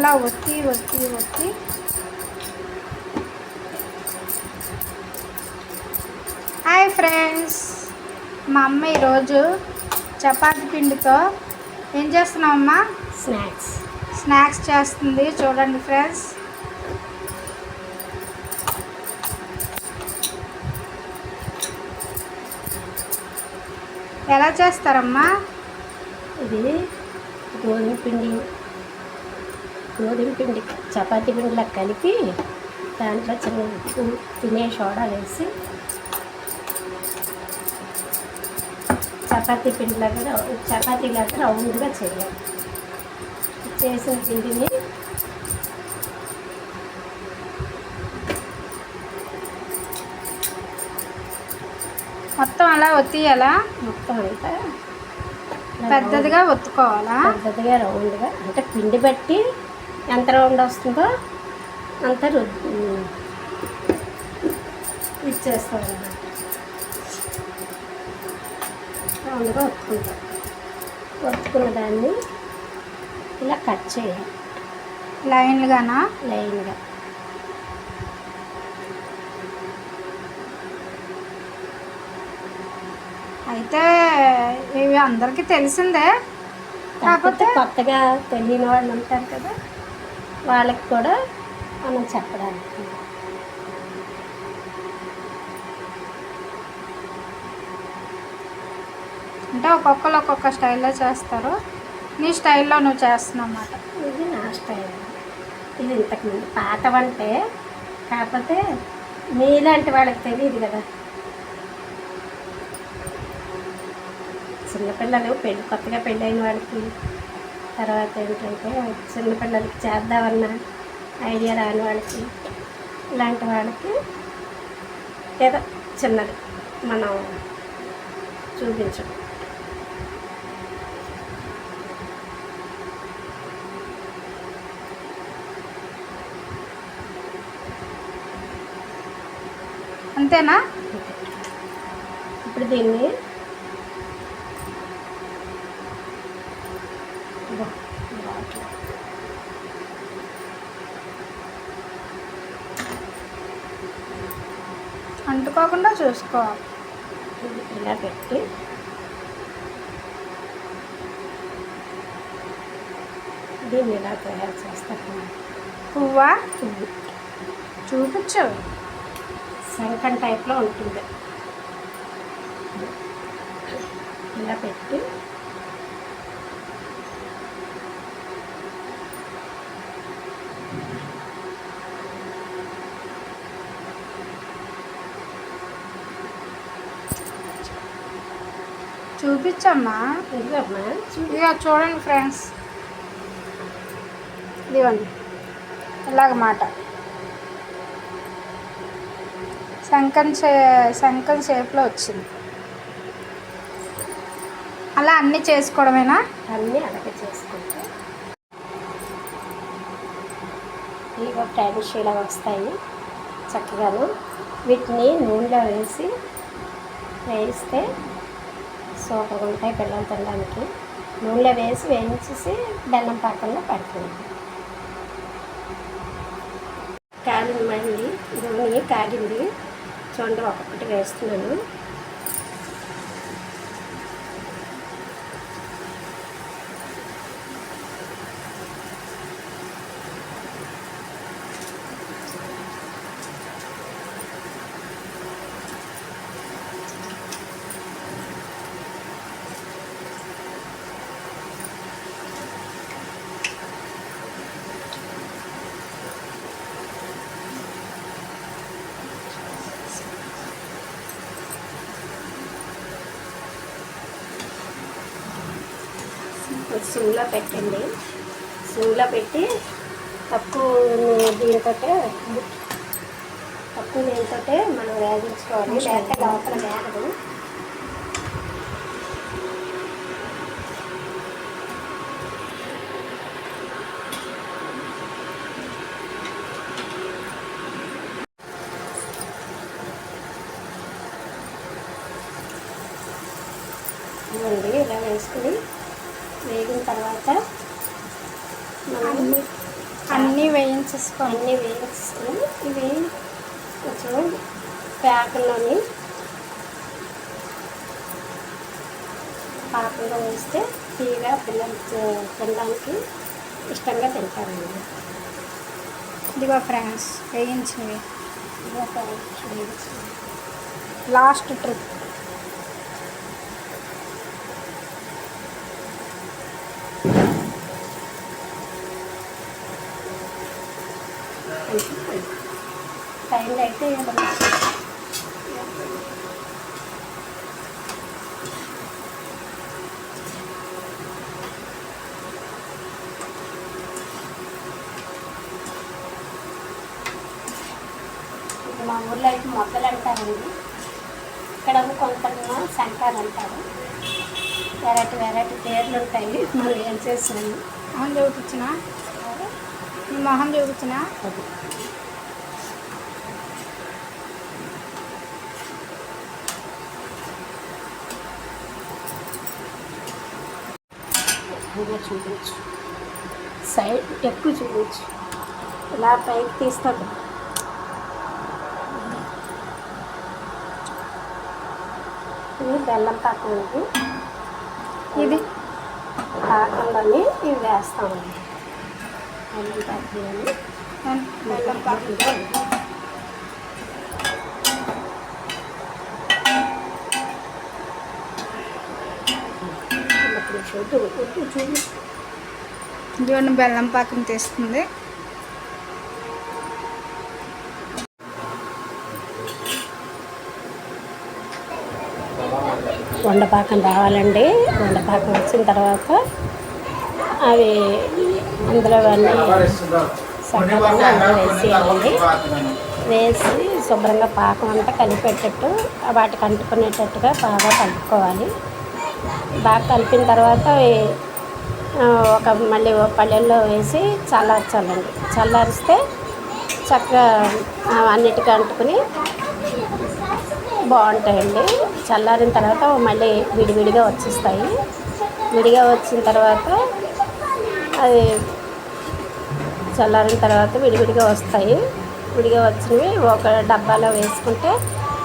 అలా ఒత్తి ఒత్తి ఒత్తి హాయ్ ఫ్రెండ్స్, మా అమ్మ ఈరోజు చపాతి పిండితో ఏం చేస్తున్నామమ్మా? స్నాక్స్ చేస్తుంది. చూడండి ఫ్రెండ్స్. ఎలా చేస్తారమ్మా? ఇది గోధుమ పిండి చపాతీ పిండిలా కలిపి దాంట్లో చిన్న ఉప్పు, తినే సోడా వేసి చపాతీలాగా రౌండ్గా చేయాలి. చేసిన పిండిని మొత్తం అలా ఒత్తియాలా? మొత్తం అంతా పెద్దదిగా ఒత్తుకోవాలా? పెద్దదిగా రౌండ్గా, అంటే పిండి బట్టి ఎంత రౌండ్ వస్తుందో అంత ఇచ్చేస్తాం అన్నమాట. రౌండ్గా ఒత్తుకున్న దాన్ని ఇలా కట్ చేయాలి. లైన్గా. అయితే ఇవి అందరికీ తెలిసిందే, కాకపోతే కొత్తగా తెలియని వాళ్ళు ఉంటారు కదా, వాళ్ళకి కూడా మనం చెప్పడానికి. అంటే ఒక్కొక్కరు ఒక్కొక్క స్టైల్లో చేస్తారు. నీ స్టైల్లో నువ్వు చేస్తున్నావు అన్నమాట. ఇది నా స్టైల్. ఇది ఇంతకుముందు పాత వంటే, కాకపోతే మీలాంటి వాళ్ళకి తెలియదు కదా. చిన్నపిల్లలు కొత్తగా పెళ్ళైన వాళ్ళకి, తర్వాత ఏంటంటే చిన్నపిల్లలకి చేద్దామన్న ఐడియా రాని వాళ్ళకి, ఇలాంటి వాళ్ళకి ఏదో చిన్నది మనం చూపించడం. అంతేనా? ఇప్పుడు దీన్ని అంటుకోకుండా చూసుకోవాలి. ఇలా పెట్టి దీన్ని ఇలా తయారు చేస్తాను. పువ్వు చూపించు. శంఖం టైప్లో ఉంటుంది. ఇలా పెట్టి చూపించమ్మా. ఇదిగో చూడండి ఫ్రెండ్స్, ఇదిగోండి ఇలాగమాట. శంఖం షేప్లో వచ్చింది. అలా అన్నీ చేసుకోవడమేనా? అన్నీ అలాగే చేసుకుంటే ఇవి ఫ్రెండ్స్ ఇలా వస్తాయి చక్కగాను. వీటిని నూనెలో వేయిస్తే సూపర్గా ఉంటాయి పిల్లలు తినడానికి. నూనెలో వేయించేసి బెల్లం పాకంలో పడుతుంది. నూనె కాగింది. చూడండి, ఒక్కొక్కటి వేస్తున్నాను. సిమ్లో పెట్టండి. సిమ్లో పెట్టి తక్కువ నీళ్ళతో మనం వేగించుకోవాలి. లేకపోతే లోపల వేగదు. ఇవ్వండి, ఇలా వేసుకుని వేగిన తర్వాత మనం అన్నీ వేసుకుని ఇవి కొంచెం ప్యాకుల్లోని పాకంలో వేస్తే తీగా పిల్లలు తినడానికి ఇష్టంగా తింటారండి. ఇదిగో ఫ్రెండ్స్ వేయించినవి. ఇదిగో ఫ్రెండ్స్ లాస్ట్ ట్రిప్. టైం అయితే మా ఊర్లో అయితే మొగ్గలు అంటారండి, ఇక్కడ కొంతమంది శంకాలు అంటారు. వెరైటీ వెరైటీ పేర్లు ఉంటాయి. మనం ఏం చేసాము మొహం చూపించిన మొహం చూపించిన చూపించు, సైడ్ ఎక్కువ చూపించు, ఇలా పైకి తీస్తాడు. ఇది బెల్లం పాకం. ఇది పాకంలోని ఇవి వేస్తామండి. బెల్లం పాకంలోని బెల్లం పాకం. ఇదిగోండి బెల్లం పాకం తీస్తుంది. వండపాకం రావాలండి. వండపాకం వచ్చిన తర్వాత అవి అందులో వేసేయాలండి. వేసి శుభ్రంగా పాకం అంతా కలిపేటట్టు వాటికి అంటుకునేటట్టుగా బాగా కలుపుకోవాలి. బాగా కలిపిన తర్వాత ఒక మళ్ళీ పళ్ళెల్లో వేసి చల్లార్చాలండి. చల్లారిస్తే చక్కగా అన్నిటికీ అంటుకుని బాగుంటాయండి. చల్లారిన తర్వాత మళ్ళీ విడివిడిగా వచ్చేస్తాయి. విడిగా వచ్చిన తర్వాత అది చల్లారిన తర్వాత విడివిడిగా వస్తాయి. విడిగా వచ్చినవి ఒక డబ్బాలో వేసుకుంటే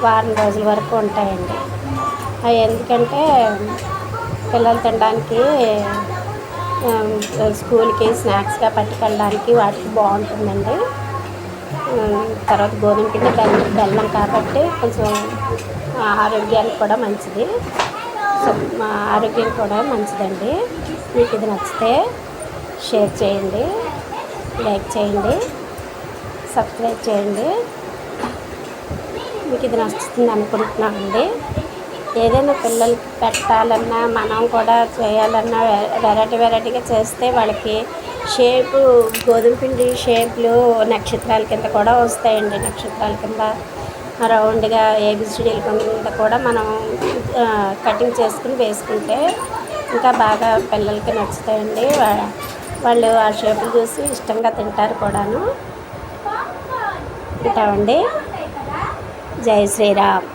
వారం రోజుల వరకు ఉంటాయండి. అవి ఎందుకంటే పిల్లలు తినడానికి, స్కూల్కి స్నాక్స్గా పట్టుకెళ్ళడానికి వాటికి బాగుంటుందండి. తర్వాత గోధుమ పిండి బెల్లం కాబట్టి కొంచెం ఆరోగ్యానికి కూడా మంచిది. ఆరోగ్యం కూడా మంచిదండి. మీకు ఇది నచ్చితే షేర్ చేయండి, లైక్ చేయండి, సబ్స్క్రైబ్ చేయండి. మీకు ఇది నచ్చుతుంది అనుకుంటున్నామండి. ఏదైనా పిల్లలకి పెట్టాలన్నా మనం కూడా చేయాలన్నా వెరైటీగా చేస్తే వాళ్ళకి షేపు గోధుమ పిండి షేప్లు నక్షత్రాల కింద కూడా వస్తాయండి. నక్షత్రాల కింద రౌండ్గా ఏబిసిడీల కింద కూడా మనం కటింగ్ చేసుకుని వేసుకుంటే ఇంకా బాగా పిల్లలకి నచ్చుతాయండి. వాళ్ళు ఆ షేపులు చూసి ఇష్టంగా తింటారు కూడాను. ఉంటామండి. జై శ్రీరామ్.